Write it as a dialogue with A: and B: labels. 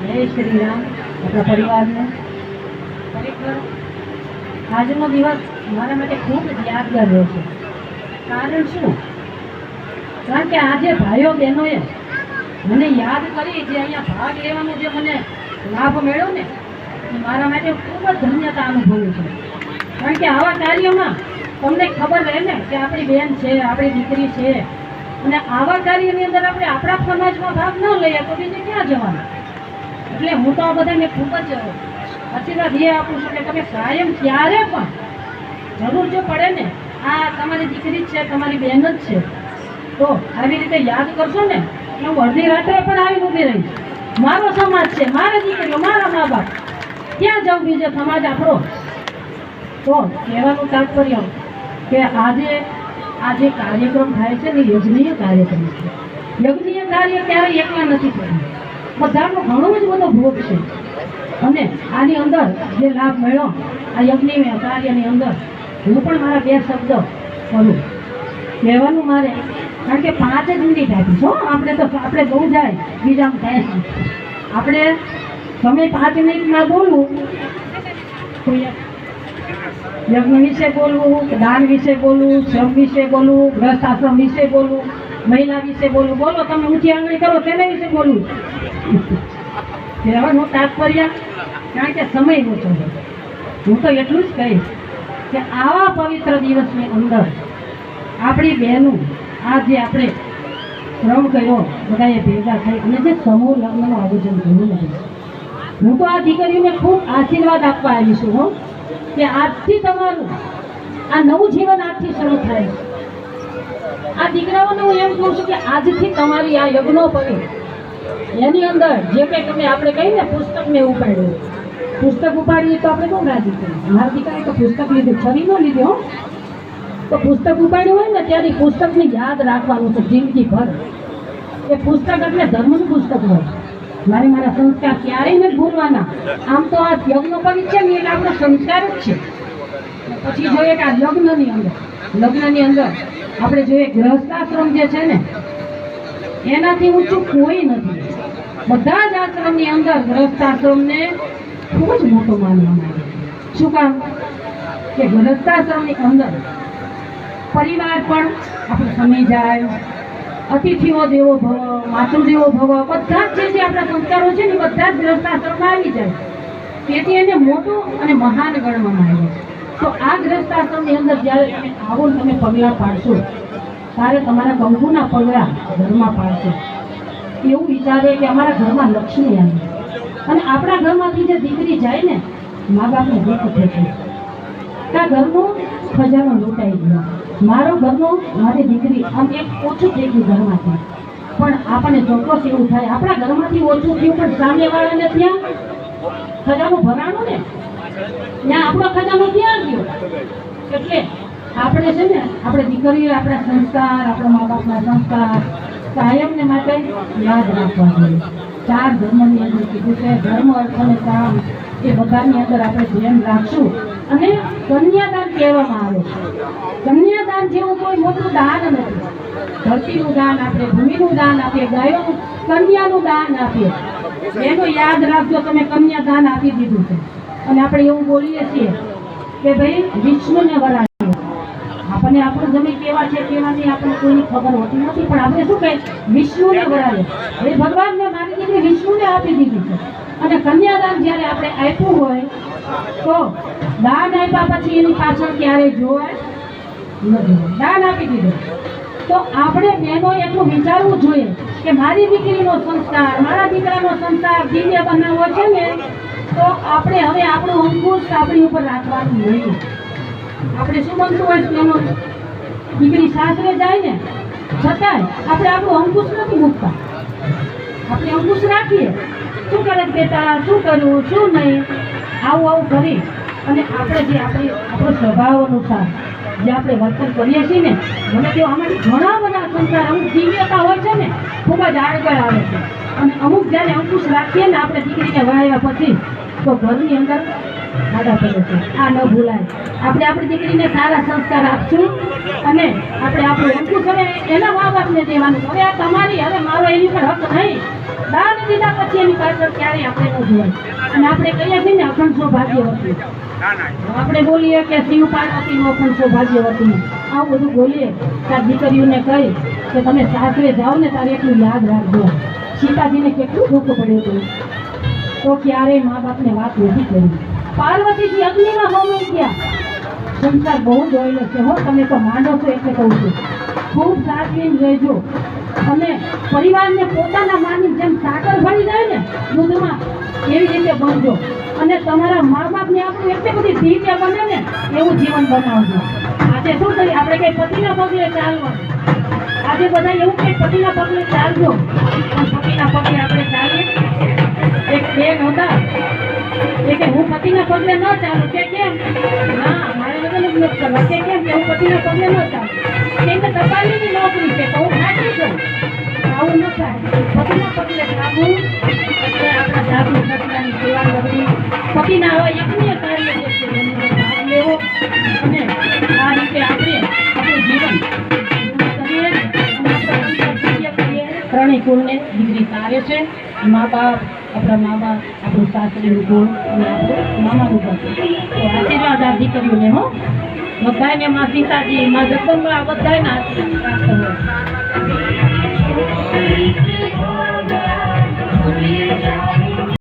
A: જય શ્રી રામ. આપણા પરિવારને ખરેખર આજનો દિવસ મારા માટે ખૂબ જ યાદગાર રહેશે. કારણ શું? કારણ કે આજે ભાઈઓ બહેનોએ મને યાદ કરી, જે અહીંયા ભાગ લેવાનો જે મને લાભ મળ્યો ને, એ મારા માટે ખૂબ જ ધન્યતા અનુભવી છે. કારણ કે આવા કાર્યમાં તમને ખબર રહે ને કે આપણી બેન છે, આપણી દીકરી છે, અને આવા કાર્યની અંદર આપણે આપણા સમાજમાં ભાગ ન લઈએ તો બીજે ક્યાં જવાના? એટલે હું તો આ બધાને ખૂબ જ આશીર્વાદ એ આપું છું કે તમે કાયમ ક્યારે પણ જરૂર જો પડે ને, આ તમારી દીકરી જ છે, તમારી બહેન જ છે, તો આવી રીતે યાદ કરશો ને, એટલે હું અડધી રાત્રે પણ આવી ઊભી રહીશ. મારો સમાજ છે, મારી દીકરીઓ, મારા મા બાપ, ક્યાં જાઉં બીજે સમાજ આપણો? તો કહેવાનું તાત્પર્ય કે આજે આ જે કાર્યક્રમ થાય છે ને, યજ્ઞીય કાર્યક્રમ છે. યજ્ઞીય કાર્ય ક્યારેય એકલા નથી થતું, બધાનો ઘણો જ બધો ભોગ છે. અને આની અંદર જે લાભ મળ્યો આ યજ્ઞીય કાર્યની અંદર, હું પણ મારા બે શબ્દ કરું કહેવાનું મારે. કારણ કે 5 જ મિનિટ આપીશ હો. આપણે બહુ જાય બીજામાં થાય છે. આપણે તમે 5 મિનિટમાં બોલવું, યજ્ઞ વિશે બોલવું, દાન વિશે બોલવું, શ્રમ વિશે બોલવું, ગ્રસ્ત આશ્રમ વિશે બોલવું, મહિલા વિશે બોલવું. બોલો, તમે ઊંચી આંગળી કરો તેના વિશે બોલવું. કહેવાનું તાત્પર્ય, કારણ કે સમય ઓછો છે. હું તો એટલું જ કહીશ કે આવા પવિત્ર દિવસની અંદર આપણી બહેનો આ જે આપણે શ્રમ કર્યો બધાએ ભેગા થઈ અને જે સમૂહ લગ્નનું આયોજન કર્યું નથી, હું તો આ દીકરીઓને ખૂબ આશીર્વાદ આપવા આવી છું હો, કે આજથી તમારું આ નવું જીવન આજથી શરૂ થાય. આ દીકરાઓને હું એમ કહું છું કે આજથી તમારી આ યજ્ઞોપવિ એની અંદર જે કંઈ તમે આપણે કહીને પુસ્તકને ઉપાડ્યું, પુસ્તક ઉપાડીએ તો આપણે કોણ રાજી કરીએ? મારા દીકરાએ તો પુસ્તક લીધું, છરી ન લીધી હો. તો પુસ્તક ઉપાડ્યું હોય ને ત્યારે પુસ્તકને યાદ રાખવાનું છે જિંદગીભર. એ પુસ્તક એટલે ધર્મનું પુસ્તક હોય. મારા સંસ્કાર ક્યારેય નથી ભૂલવાના. આમ તો આ યજ્ઞોપવિત છે ને એટલે આપણો સંસ્કાર જ છે. પછી જોઈએ કે આ લગ્નની અંદર આપણે જોઈએ ગ્રહસ્થાશ્રમ જે છે ને, એનાથી ઊંચું કોઈ નથી. બધા જ આશ્રમની અંદર ગ્રહસ્થાશ્રમને ખૂબ જ મોટો માનવામાં આવે. શું કામ? કે ગ્રહસ્થાશ્રમની અંદર પરિવાર પણ આપણે સમય જાય, અતિથિઓ દેવો ભવ, માતૃ દેવો ભવ, બધા જ જે આપણા સંસ્કારો છે ને બધા જ ગ્રહસ્થાશ્રમમાં આવી જાય. તેથી એને મોટું અને મહાન ગણવામાં આવે છે. તો આ ગ્રહસ્થાશ્રમની અંદર જ્યારે તમે આવો ને તમે પગલાં પાડશો, ત્યારે તમારા કંકુના પગલાં ઘરમાં પાડશો. એવું વિચારે કે અમારા ઘરમાં લક્ષ્મી આવી, અને આપણા ઘરમાંથી જે દીકરી જાય ને, મા બાપને દુઃખ થશે કે આ ઘરનો ખજાનો લૂંટાઈ ગયો, મારી દીકરી આમ એક ઓછું થઈ ગયું ઘરમાંથી. પણ આપણને ચોક્કસ એવું થાય આપણા ઘરમાંથી ઓછું થયું, પણ સામેવાળાને ત્યાં ખજાનો ભરાણો ને, ત્યાં આપણો ખજાનો ક્યાં ગયો? એટલે આપણે છે ને, આપણે દીકરીઓ આપણા સંસ્કાર, આપણા મા બાપના સંસ્કાર કાયમને માટે યાદ રાખવા જોઈએ. 4 ધર્મની અંદર કીધું છે, ધર્મ, અર્થ અને કામ, એ બધાની અંદર આપણે ધ્યાન રાખશું. અને કન્યાદાન કહેવામાં આવે છે. કન્યાદાન જેવું કોઈ મોટું દાન નથી. ધરતીનું દાન આપીએ, ભૂમિનું દાન આપીએ, ગાયોનું, કન્યાનું દાન આપીએ. એનું યાદ રાખજો, તમે કન્યાદાન આપી દીધું છે. અને આપણે એવું બોલીએ છીએ કે ભાઈ વિષ્ણુને વરાય. આપણને આપણું જમીન કેવા છે કેવાની આપણને કોઈની ખબર હોતી નથી, પણ આપણે શું કહે? વિષ્ણુને વરાય. એ ભગવાનને મારી દીકરી વિષ્ણુને આપી દીધી છે. અને કન્યાદાન જ્યારે આપણે આપ્યું હોય તો દાન આપ્યા પછી એની પાછળ ક્યારેય જોવાય નથી. દાન આપી દીધું તો આપણે બહેનો એટલું વિચારવું જોઈએ કે મારી દીકરીનો સંસ્કાર, મારા દીકરાનો સંસ્કાર દિવ્ય બનાવવો છે ને, તો આપણે હવે આપણું અંકુશ આપણી ઉપર રાખવાનું નહીં. આપણે શું બનતું હોય એનો દીકરી સાસરે જાય ને, છતાંય આપણે આપણું અંકુશ નથી મૂકતા. આપણે અંકુશ રાખીએ, શું કરે બેટા, શું કરવું, શું નહીં, આવું કરી અને આપણે જે આપણો સ્વભાવ અનુસાર જે આપણે વર્તન કરીએ છીએ ને, મને તો આમાંથી ઘણા બધા સંસ્કાર, અમુક દિવ્યતા હોય છે ને, ખૂબ જ આગળ આવે છે. અને અમુક જ્યારે અંકુશ રાખીએ ને આપણે દીકરીને વાળ્યા પછી, તો ઘરની અંદર આડા પડે છે. આ ન ભૂલાય. આપણે આપણી દીકરીને સારા સંસ્કાર આપશું અને આપણે આપણું અંકુશ હવે એના મા બાપને દેવાનું. હવે આ તમારી, હવે મારો એની પર હક નહીં. દાન દીધા પછી એની પાછળ ક્યારેય આપણે ન જોવાય. અને આપણે કહીએ છીએ ને અખંડ સૌભાગ્યવતી, આપણે બોલીએ કે શિવ પાર્વતીનું અખંડ સૌભાગ્યવતી, આવું બધું બોલીએ ત્યાં દીકરીઓને કહી કે તમે સાસરે જાઓ ને તારે એટલું યાદ રાખજો સીતાજીને કેટલું દુઃખ પડ્યું હતું, તો ક્યારેય મા બાપને વાત નથી કરી. પાર્વતીજી અગ્નિમાં હોમી ગયા. સંસાર બહુ જોયેલો છે હો, તમે તો માંડો છો એટલે કહું છું. ખૂબ સાચવીને રહેજો અને પરિવારને પોતાના માની જેમ સાકર ભરી જાય ને દૂધમાં એવી રીતે બનજો અને તમારા મા બાપને આપણું એટલી બધી દિવ્ય બને ને એવું જીવન બનાવજો. આજે શું કરીએ આપણે કઈ પતિના પગલે ચાલવાનું, આજે બધા એવું કઈ પતિના પગલે ચાલજો, પણ પતિના પગલે આપણે ચાલીએ. એક બેન હતા એ કે હું પતિના પગલે ન ચાલું. કે કેમ? ના, મારે લગ્ન જ નથી કરવા. કે કેમ? કે હું પતિના પગલે ન ચાલું. કેમ કે ટપાલીની નોકરી છે તો હું ખાટી છું. આવું ન થાય. પતિના પગલે ચાલવું એટલે આપણા સાધુ સસરાની સેવા કરવી, પતિના આવા યજ્ઞ કાર્ય જે છે એનો ભાગ લેવો અને આ રીતે આપણે આપણું જીવન કરીએ અને આપણે કરીએ. ત્રણેય કુળને દીકરી તારે છે. મા બાપ, આપણા મા બાપ, આપણું સાસરીનું કુળ અને આપણું મામાનું ઘર. તો આશીર્વાદ આ દીકરીઓને હો બધાને માં સીતાજી માં જગદંબા બધાના આશીર્વાદ પ્રાપ્ત હોય.